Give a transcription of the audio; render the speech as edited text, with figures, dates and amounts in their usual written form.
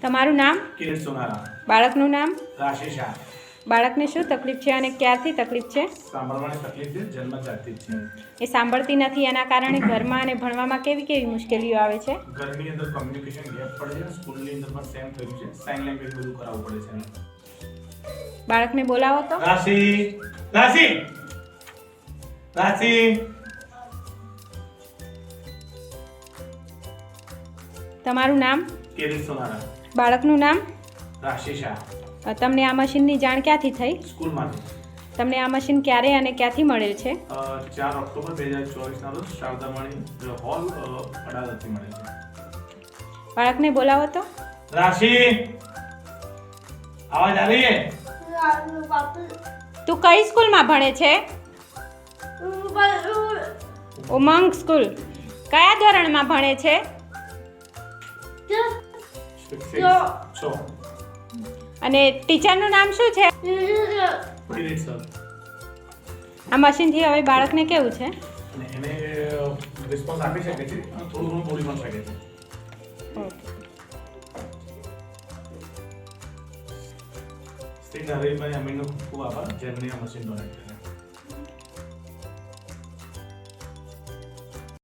તમારું નામ? કિરીટ સોનારા. બાળકનું નામ? રાશિ શાહ. બાળકને શું તકલીફ છે અને ક્યારથી તકલીફ છે? સાંભળવાની તકલીફ છે, જન્મજાતથી જ છે. એ સાંભળતી નથી, એના કારણે ઘરમાં અને ભણવામાં કેવી કેવી મુશ્કેલીઓ આવે છે? ઘરની અંદર કમ્યુનિકેશન ગેપ પડે છે, સ્કૂલની અંદર પણ સેમ થયું છે, સાઇન લેંગ્વેજ બધું કરાવવું પડે છે. બાળકને બોલાવો તો. રાશિ રાશિ રાશિ. તમારું નામ? કિરીટ સોનારા. બાળકનું નામ? રાશિ શાહ. તમને આ મશીનની જાણ ક્યાંથી થઈ? સ્કૂલમાંથી. તમને આ મશીન ક્યારે અને ક્યાંથી મળેલ છે? 4 ઓક્ટોબર 2024 ના રોજ શારદામણી હોલ અડાલજથી મળે છે. બાળકને બોલાવો તો. રાશિ આવાજ આ રહી હે? તું કઈ સ્કૂલમાં ભણે છે? ઉમંગ સ્કૂલ. કયા ધોરણમાં ભણે છે? છો. અને ટીચરનું નામ શું છે? કિરીટ સર. આ મશીનથી હવે બાળકને કેવું છે? અને એને રિસ્પોન્સ આપી શકે છે, થોડું ઘણું બોલી પણ શકે છે. શ્રી નરેશભાઈ અમીનનો ખૂબ ખૂબ આભાર જેમને આ મશીન ડોનેટ કર્યું.